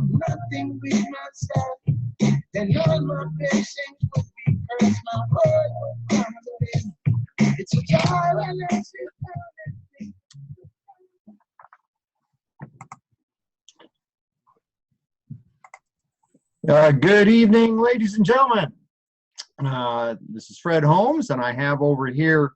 nothing we must have. Then all my patience would be cursed, my word would come. It's a joy when I sit down and think. Good evening, ladies and gentlemen. This is Fred Holmes, and I have over here,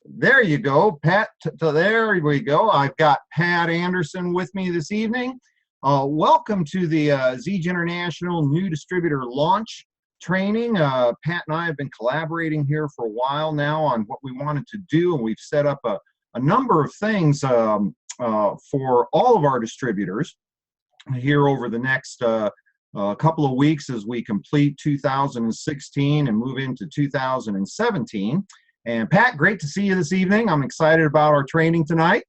there you go, Pat, there we go. I've got Pat Andersen with me this evening. Welcome to the Zija International new distributor launch training. Pat and I have been collaborating here for a while now on what we wanted to do, and we've set up a number of things for all of our distributors here over the next couple of weeks as we complete 2016 and move into 2017. And Pat, great to see you this evening. I'm excited about our training tonight.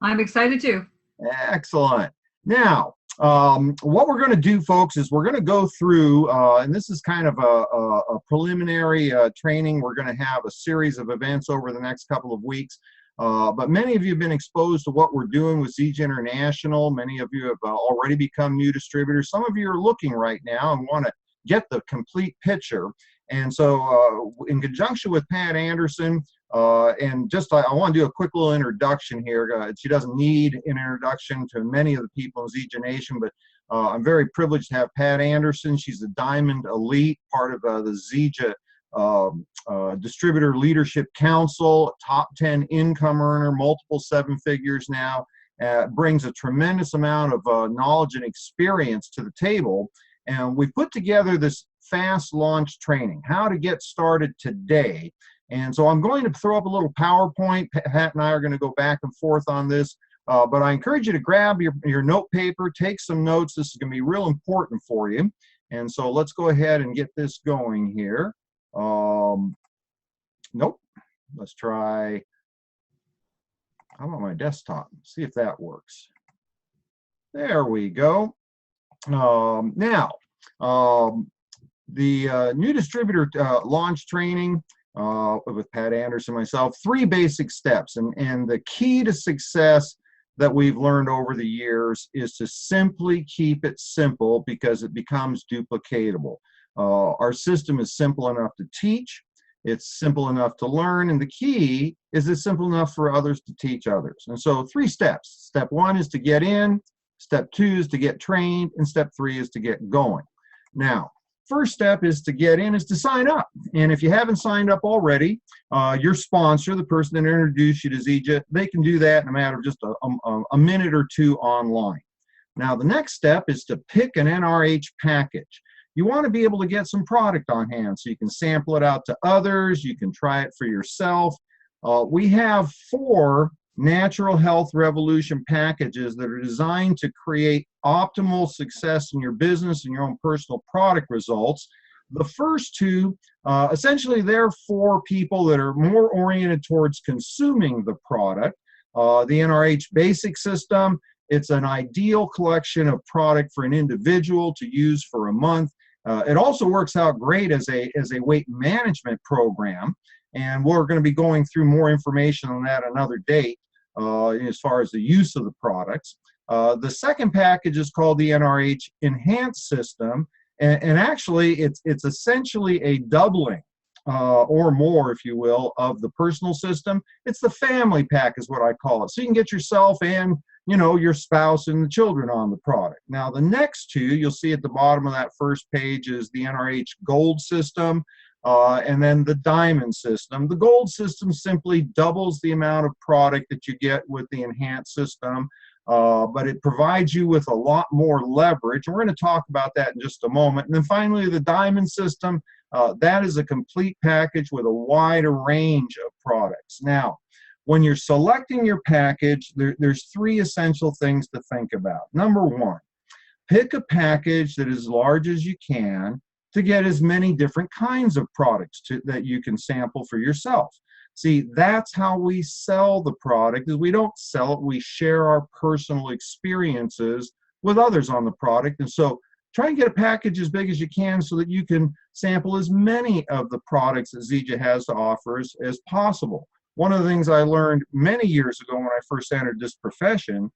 I'm excited too. Excellent. Now, what we're going to do, folks, is we're going to go through, and this is kind of a preliminary training. We're going to have a series of events over the next couple of weeks. But many of you have been exposed to what we're doing with Zija International. Many of you have already become new distributors. Some of you are looking right now and want to get the complete picture. And so in conjunction with Pat Andersen, and just I want to do a quick little introduction here. She doesn't need an introduction to many of the people in Zija Nation, but I'm very privileged to have Pat Andersen. She's a Diamond Elite, part of the Zija Distributor Leadership Council, top 10 income earner, multiple 7 figures now, brings a tremendous amount of knowledge and experience to the table. And we've put together this fast launch training, how to get started today. And so I'm going to throw up a little PowerPoint. Pat and I are going to go back and forth on this, but I encourage you to grab your note paper, take some notes. This is going to be real important for you. And so let's go ahead and get this going here. Nope. Let's try, how about my desktop? See if that works. There we go. Now, the new distributor launch training with Pat Andersen and myself, 3 basic steps. And the key to success that we've learned over the years is to simply keep it simple because it becomes duplicatable. Our system is simple enough to teach, it's simple enough to learn, and the key is it's simple enough for others to teach others. And so 3 steps. Step 1 is to get in, step 2 is to get trained, and step 3 is to get going. Now, first step is to get in, is to sign up. And if you haven't signed up already, your sponsor, the person that introduced you to Zija, they can do that in a matter of just a minute or 2 online. Now, the next step is to pick an NRH package. You want to be able to get some product on hand so you can sample it out to others, you can try it for yourself. We have 4 Natural Health Revolution packages that are designed to create optimal success in your business and your own personal product results. The first 2, essentially they're for people that are more oriented towards consuming the product. The NRH Basic System, it's an ideal collection of product for an individual to use for a month. It also works out great as a weight management program, and we're going to be going through more information on that another date as far as the use of the products. The second package is called the NRH Enhanced System, and actually it's essentially a doubling or more, if you will, of the personal system. It's the family pack is what I call it. So you can get yourself and your spouse and the children on the product. Now, the next 2, you'll see at the bottom of that first page, is the NRH Gold System and then the Diamond System. The Gold System simply doubles the amount of product that you get with the Enhanced System, but it provides you with a lot more leverage. And we're going to talk about that in just a moment. And then finally, the Diamond System, that is a complete package with a wide range of products. Now, when you're selecting your package, there's 3 essential things to think about. Number 1, pick a package that is as large as you can to get as many different kinds of products that you can sample for yourself. See, that's how we sell the product, is we don't sell it, we share our personal experiences with others on the product. And so try and get a package as big as you can so that you can sample as many of the products that Zija has to offer as possible. One of the things I learned many years ago when I first entered this profession,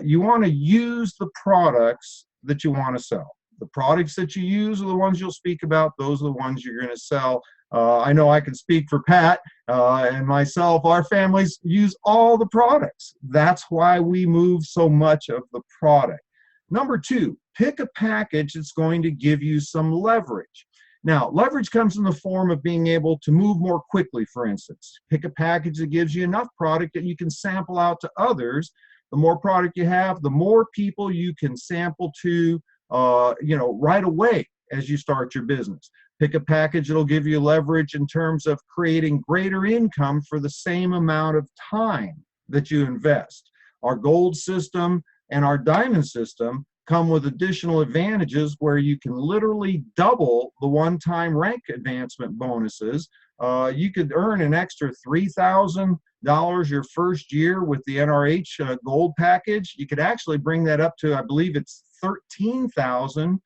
you want to use the products that you want to sell. The products that you use are the ones you'll speak about. Those are the ones you're going to sell. I know I can speak for Pat and myself. Our families use all the products. That's why we move so much of the product. Number two, pick a package that's going to give you some leverage. Now, leverage comes in the form of being able to move more quickly, for instance. Pick a package that gives you enough product that you can sample out to others. The more product you have, the more people you can sample to, right away as you start your business. Pick a package that'll give you leverage in terms of creating greater income for the same amount of time that you invest. Our gold system and our diamond system come with additional advantages where you can literally double the one-time rank advancement bonuses. You could earn an extra $3,000 your first year with the NRH gold package. You could actually bring that up to, I believe it's $13,000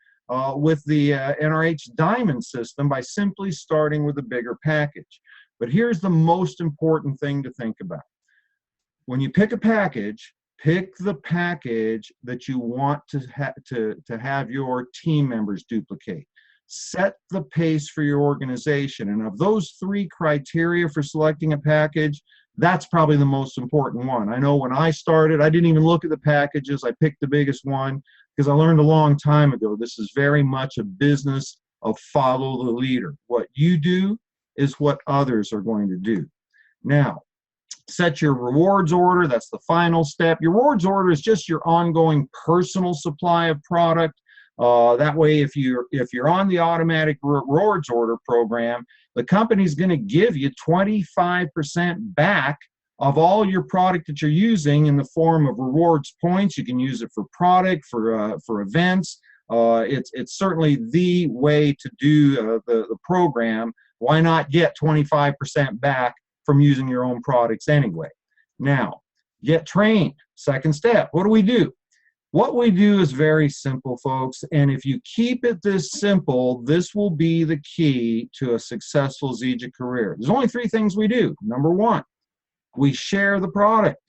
with the NRH diamond system by simply starting with a bigger package. But here's the most important thing to think about. When you pick a package, pick the package that you want to have your team members duplicate. Set the pace for your organization. And of those three criteria for selecting a package, that's probably the most important one. I know when I started, I didn't even look at the packages. I picked the biggest one because I learned a long time ago, this is very much a business of follow the leader. What you do is what others are going to do. Now, set your rewards order. That's the final step. Your rewards order is just your ongoing personal supply of product. That way, if you're on the automatic rewards order program, the company's going to give you 25% back of all your product that you're using in the form of rewards points. You can use it for product, for events. It's certainly the way to do the program. Why not get 25% back from using your own products anyway? Now, get trained. Second step. What do we do? What we do is very simple, folks, and if you keep it this simple, this will be the key to a successful Zija career. There's only three things we do. Number one, we share the product.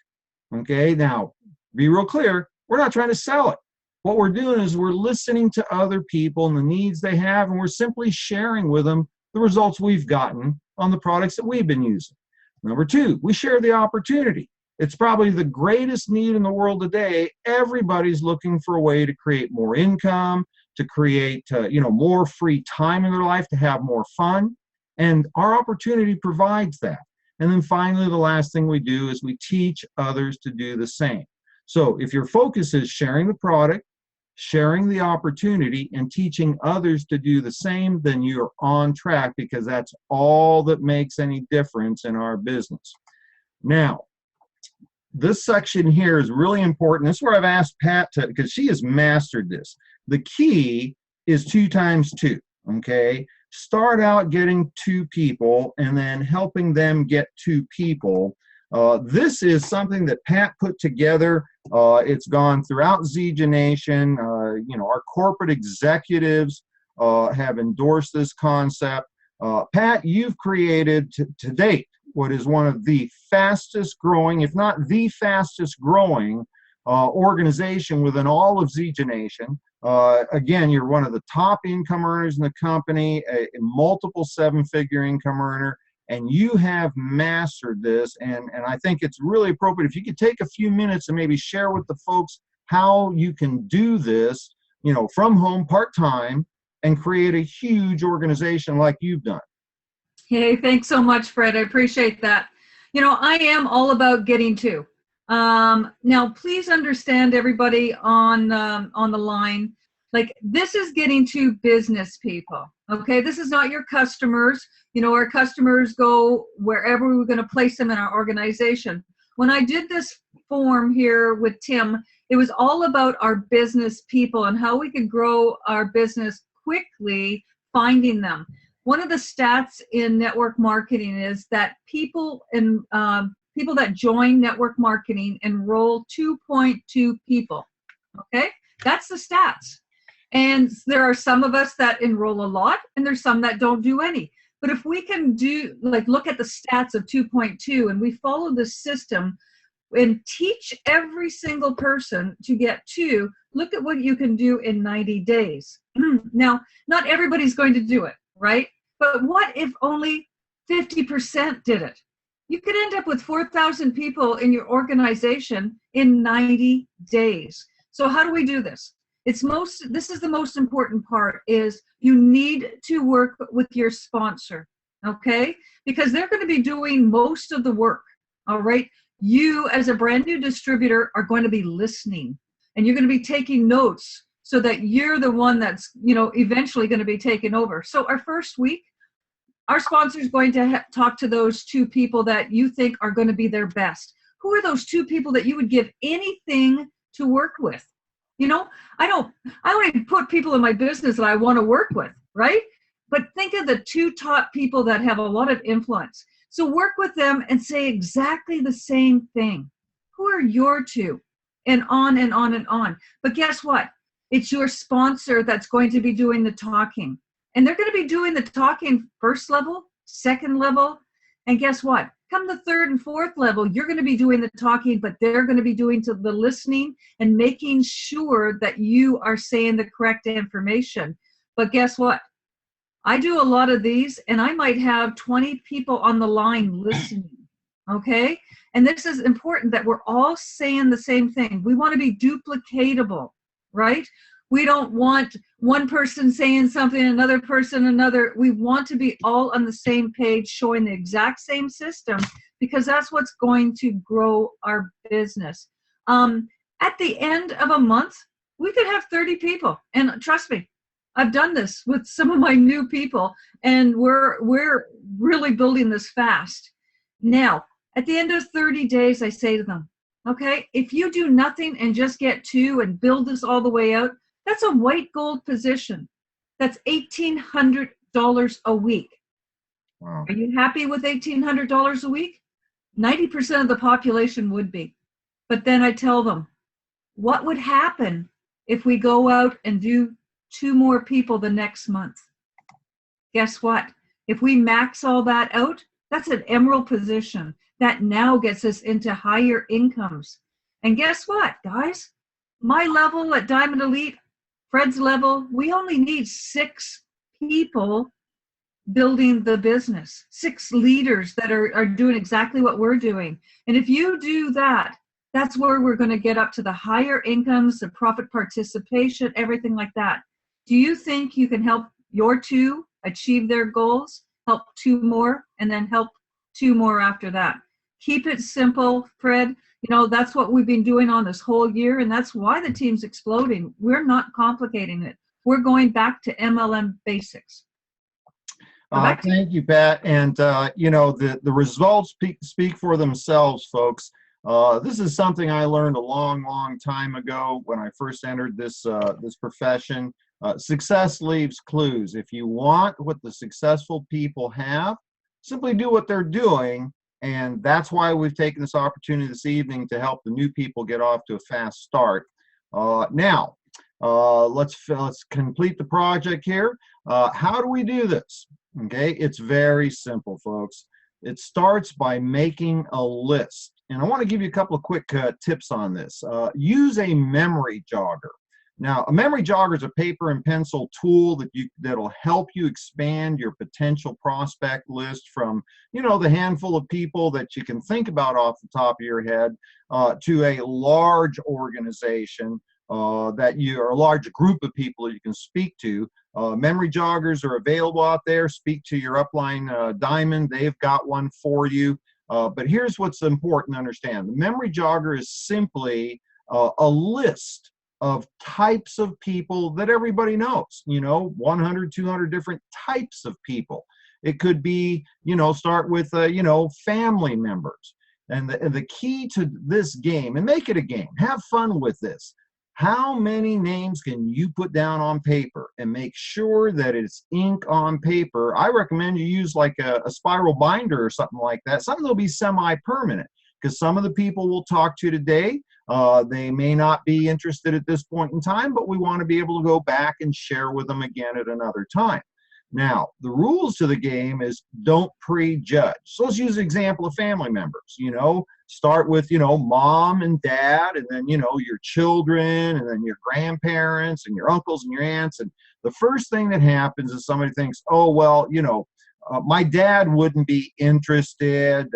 Okay, now, be real clear, we're not trying to sell it. What we're doing is we're listening to other people and the needs they have, and we're simply sharing with them the results we've gotten on the products that we've been using. Number two, we share the opportunity. It's probably the greatest need in the world today. Everybody's looking for a way to create more income, to create more free time in their life, to have more fun. And our opportunity provides that. And then finally, the last thing we do is we teach others to do the same. So if your focus is sharing the product, sharing the opportunity, and teaching others to do the same, then you're on track, because that's all that makes any difference in our business. Now, this section here is really important. This is where I've asked Pat to, because she has mastered this. The key is 2 times 2, okay? Start out getting 2 people and then helping them get 2 people. This is something that Pat put together. It's gone throughout Zija Nation. Our corporate executives have endorsed this concept. Pat, you've created to date what is one of the fastest growing, if not the fastest growing organization within all of Zija Nation. Again, you're one of the top income earners in the company, a multiple 7-figure income earner, and you have mastered this. And I think it's really appropriate if you could take a few minutes and maybe share with the folks how you can do this, from home part-time and create a huge organization like you've done. Hey, thanks so much, Fred. I appreciate that. I am all about getting 2. Now, please understand, everybody on the line, this is getting 2 business people. Okay, this is not your customers. Our customers go wherever we're going to place them in our organization. When I did this form here with Tim, it was all about our business people and how we could grow our business quickly, finding them. One of the stats in network marketing is that people that join network marketing enroll 2.2 people. Okay, that's the stats. And there are some of us that enroll a lot, and there's some that don't do any. But if we can look at the stats of 2.2 and we follow this system and teach every single person to get 2, look at what you can do in 90 days. Now, not everybody's going to do it, right? But what if only 50% did it? You could end up with 4,000 people in your organization in 90 days. So how do we do this? This is the most important part, is you need to work with your sponsor, okay? Because they're going to be doing most of the work, all right? You, as a brand new distributor, are going to be listening, and you're going to be taking notes so that you're the one that's, eventually going to be taken over. So our first week, our sponsor is going to talk to those 2 people that you think are going to be their best. Who are those 2 people that you would give anything to work with? I don't even put people in my business that I want to work with, right? But think of the 2 top people that have a lot of influence. So work with them and say exactly the same thing. Who are your 2? And on and on and on. But guess what? It's your sponsor that's going to be doing the talking. And they're going to be doing the talking first level, second level. And guess what? Come the third and fourth level, you're going to be doing the talking, but they're going to be doing the listening and making sure that you are saying the correct information. But guess what? I do a lot of these, and I might have 20 people on the line listening, okay? And this is important, that we're all saying the same thing. We want to be duplicatable, right? We don't want one person saying something, another person, another. We want to be all on the same page, showing the exact same system, because that's what's going to grow our business. At the end of a month, we could have 30 people. And trust me, I've done this with some of my new people, and we're really building this fast. Now, at the end of 30 days, I say to them, okay, if you do nothing and just get 2 and build this all the way out, that's a white gold position. That's $1,800 a week. Wow. Are you happy with $1,800 a week? 90% of the population would be. But then I tell them, what would happen if we go out and do 2 more people the next month? Guess what? If we max all that out, that's an emerald position. That now gets us into higher incomes. And guess what, guys? My level at Diamond Elite, Fred's level, we only need 6 people building the business, 6 leaders that are doing exactly what we're doing. And if you do that, that's where we're going to get up to the higher incomes, the profit participation, everything like that. Do you think you can help your 2 achieve their goals, help 2 more, and then help 2 more after that? Keep it simple, Fred. That's what we've been doing on this whole year, and that's why the team's exploding. We're not complicating it. We're going back to MLM basics. Thank you, Pat. And, the results speak for themselves, folks. This is something I learned a long, long time ago when I first entered this profession. Success leaves clues. If you want what the successful people have, simply do what they're doing. And that's why we've taken this opportunity this evening to help the new people get off to a fast start. Now, let's complete the project here. How do we do this? Okay, it's very simple, folks. It starts by making a list. And I want to give you a couple of quick tips on this. Use a memory jogger. Now, a memory jogger is a paper and pencil tool that'll help you expand your potential prospect list from, the handful of people that you can think about off the top of your head to a large organization or a large group of people that you can speak to. Memory joggers are available out there. Speak to your upline Diamond. They've got one for you. But here's what's important to understand. The memory jogger is simply a list of types of people that everybody knows, 100, 200 different types of people. It could be, start with, family members. And the key to this game, and make it a game, have fun with this. How many names can you put down on paper and make sure that it's ink on paper? I recommend you use like a spiral binder or something like that, something that'll be semi-permanent, because some of the people we'll talk to today, they may not be interested at this point in time, but we want to be able to go back and share with them again at another time. Now, the rules to the game is don't prejudge. So let's use an example of family members, start with, mom and dad, and then, your children, and then your grandparents and your uncles and your aunts. And the first thing that happens is somebody thinks, oh, well, my dad wouldn't be interested,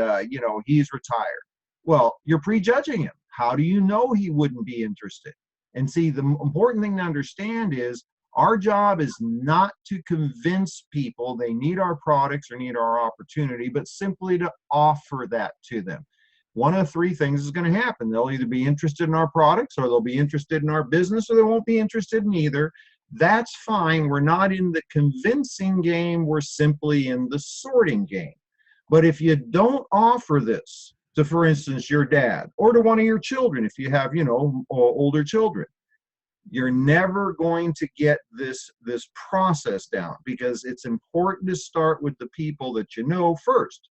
he's retired. Well, you're prejudging him. How do you know he wouldn't be interested? And see, the important thing to understand is our job is not to convince people they need our products or need our opportunity, but simply to offer that to them. One of three things is going to happen. They'll either be interested in our products, or they'll be interested in our business, or they won't be interested in either. That's fine. We're not in the convincing game. We're simply in the sorting game. But if you don't offer this to, for instance, your dad, or to one of your children, if you have, older children, you're never going to get this process down, because it's important to start with the people that you know first.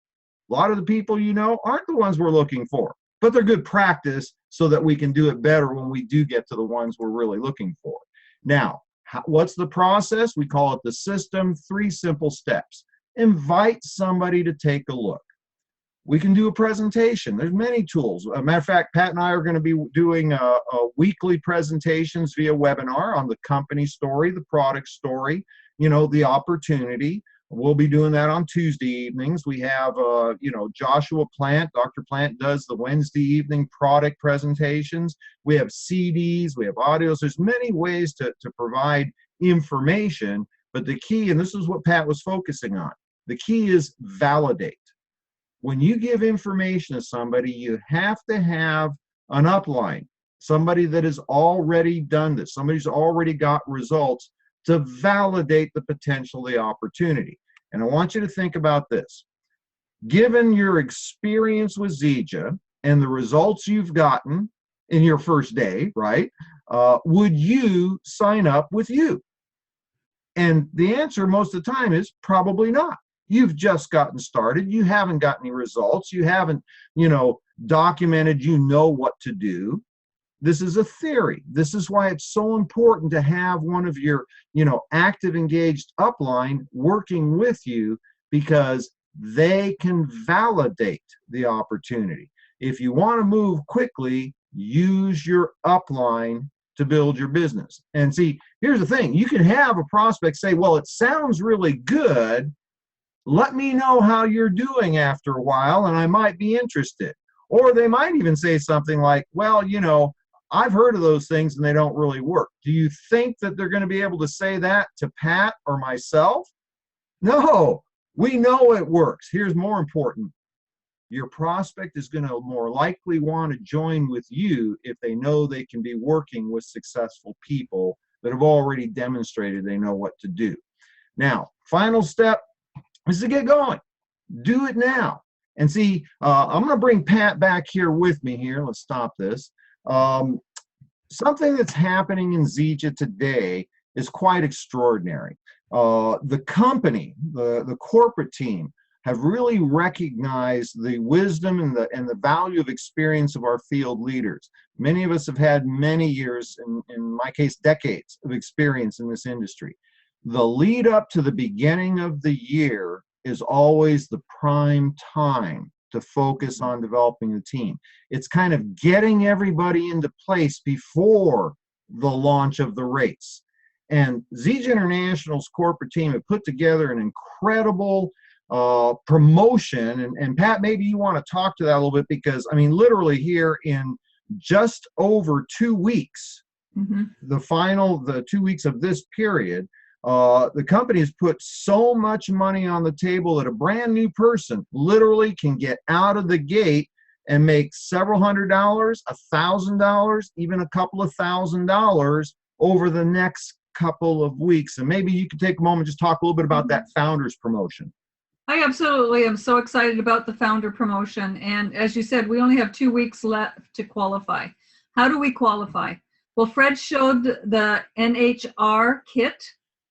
A lot of the people aren't the ones we're looking for, but they're good practice so that we can do it better when we do get to the ones we're really looking for. Now, what's the process? We call it the system, 3 simple steps. Invite somebody to take a look. We can do a presentation. There's many tools. As a matter of fact, Pat and I are going to be doing a weekly presentations via webinar on the company story, the product story, the opportunity. We'll be doing that on Tuesday evenings. We have, Joshua Plant, Dr. Plant does the Wednesday evening product presentations. We have CDs, we have audios. There's many ways to provide information, but the key, and this is what Pat was focusing on, the key is validate. When you give information to somebody, you have to have an upline, somebody that has already done this, somebody who's already got results to validate the potential of the opportunity. And I want you to think about this. Given your experience with Zija and the results you've gotten in your first day, right, would you sign up with you? And the answer most of the time is probably not. You've just gotten started. You haven't got any results. You haven't, documented, what to do. This is a theory. This is why it's so important to have one of your, active, engaged upline working with you, because they can validate the opportunity. If you want to move quickly, use your upline to build your business. And see, here's the thing. You can have a prospect say, well, it sounds really good. Let me know how you're doing after a while, and I might be interested. Or they might even say something like, well, I've heard of those things and they don't really work. Do you think that they're going to be able to say that to Pat or myself? No, we know it works. Here's more important. Your prospect is going to more likely want to join with you if they know they can be working with successful people that have already demonstrated they know what to do. Now, final step is to get going. Do it now. And see, I'm going to bring Pat back here with me here. Let's stop this. Something that's happening in Zija today is quite extraordinary. The company, the corporate team, have really recognized the wisdom and the value of experience of our field leaders. Many of us have had many years, in my case, decades of experience in this industry. The lead up to the beginning of the year is always the prime time to focus on developing the team. It's kind of getting everybody into place before the launch of the race. And Zija International's corporate team have put together an incredible promotion. And Pat, maybe you want to talk to that a little bit, because I mean, literally here in just over 2 weeks, the 2 weeks of this period, the company has put so much money on the table that a brand new person literally can get out of the gate and make several $100, $1,000, even a couple of $1,000 over the next couple of weeks. And maybe you could take a moment, just talk a little bit about that founders promotion. I absolutely am so excited about the founder promotion. And as you said, we only have 2 weeks left to qualify. How do we qualify? Well, Fred showed the NHR kit.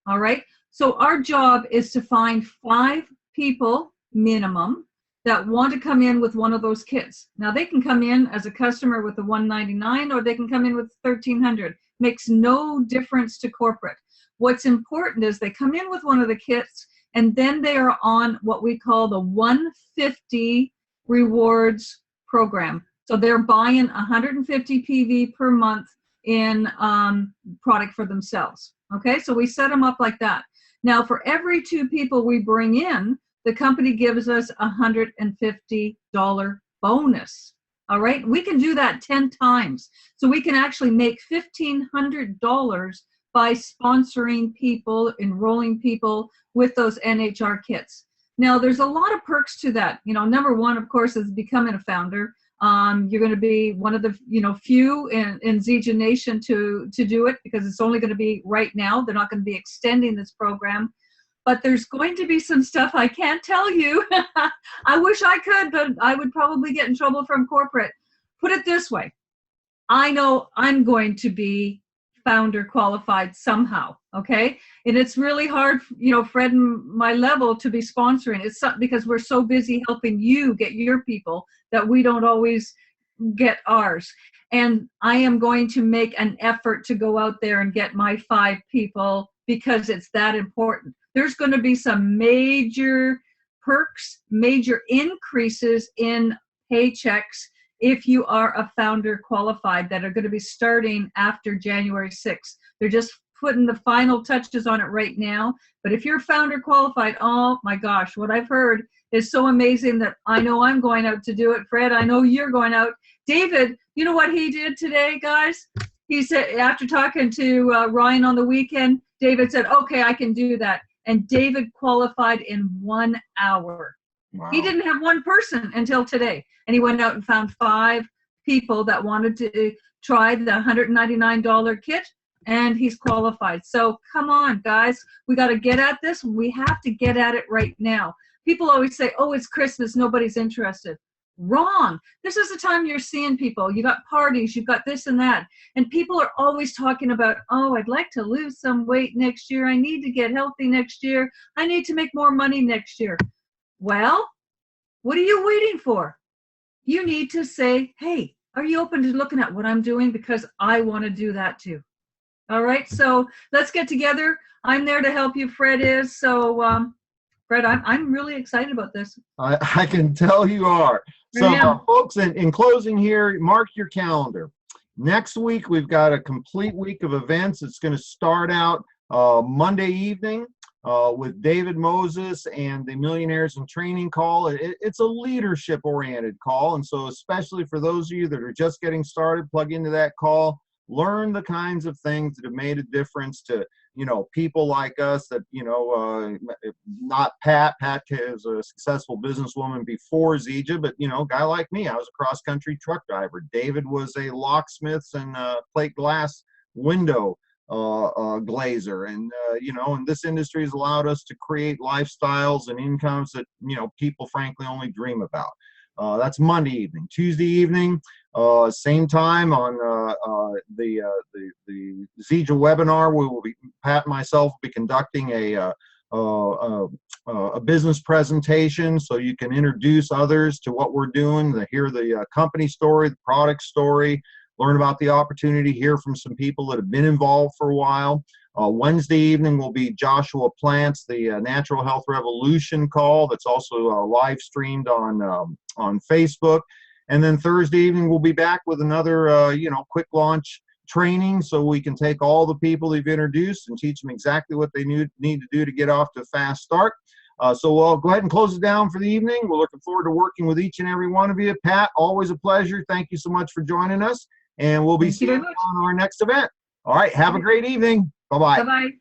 All right. So our job is to find 5 people minimum that want to come in with one of those kits. Now they can come in as a customer with the $199, or they can come in with $1,300. makes no difference to corporate. What's important is they come in with one of the kits, and then they are on what we call the 150 rewards program. So they're buying 150 PV per month in product for themselves. Okay, so we set them up like that. Now, for every 2 people we bring in, the company gives us a $150 bonus. All right, we can do that 10 times. So we can actually make $1,500 by sponsoring people, enrolling people with those NHR kits. Now, there's a lot of perks to that. You know, number one, of course, is becoming a founder. You're going to be one of the few in Zija Nation to do it, because it's only going to be right now. They're not going to be extending this program. But there's going to be some stuff I can't tell you. I wish I could, but I would probably get in trouble from corporate. Put it this way. I know I'm going to be founder qualified somehow, okay? And it's really hard, Fred and my level to be sponsoring. It's because we're so busy helping you get your people that we don't always get ours. And I am going to make an effort to go out there and get my 5 people, because it's that important. There's going to be some major perks, major increases in paychecks if you are a founder qualified, that are going to be starting after January 6th. They're just putting the final touches on it right now. But if you're founder qualified, oh my gosh, what I've heard is so amazing that I know I'm going out to do it. Fred, I know you're going out. David, you know what he did today, guys? He said, after talking to Ryan on the weekend, David said, okay, I can do that. And David qualified in 1 hour. Wow. He didn't have one person until today. And he went out and found 5 people that wanted to try the $199 kit, and he's qualified. So come on, guys. We got to get at this. We have to get at it right now. People always say, oh, it's Christmas, nobody's interested. Wrong. This is the time you're seeing people. You got parties, you've got this and that. And people are always talking about, oh, I'd like to lose some weight next year. I need to get healthy next year. I need to make more money next year. Well, what are you waiting for? You need to say, hey, are you open to looking at what I'm doing? Because I want to do that too. All right, so let's get together. I'm there to help you, Fred is. So, Fred, I'm really excited about this. I can tell you are. So, folks, in closing here, mark your calendar. Next week, we've got a complete week of events. It's going to start out Monday evening with David Moses and the Millionaires in Training call. It's a leadership-oriented call, and so especially for those of you that are just getting started, plug into that call. Learn the kinds of things that have made a difference to, people like us that, not Pat. Pat is a successful businesswoman before Zija, but, a guy like me, I was a cross-country truck driver. David was a locksmith and plate glass window glazer. And, and this industry has allowed us to create lifestyles and incomes that, people frankly only dream about. That's Monday evening. Tuesday evening, same time on the Zija webinar, we will be, Pat and myself will be conducting a business presentation so you can introduce others to what we're doing, to hear the company story, the product story, learn about the opportunity, hear from some people that have been involved for a while. Wednesday evening will be Joshua Plant's The Natural Health Revolution call that's also live streamed on Facebook. And then Thursday evening we'll be back with another quick launch training so we can take all the people they've introduced and teach them exactly what they need to do to get off to a fast start. So we'll go ahead and close it down for the evening. We're looking forward to working with each and every one of you. Pat, always a pleasure. Thank you so much for joining us. And we'll be seeing you on our next event. All right. Have a great evening. Bye-bye. Bye-bye.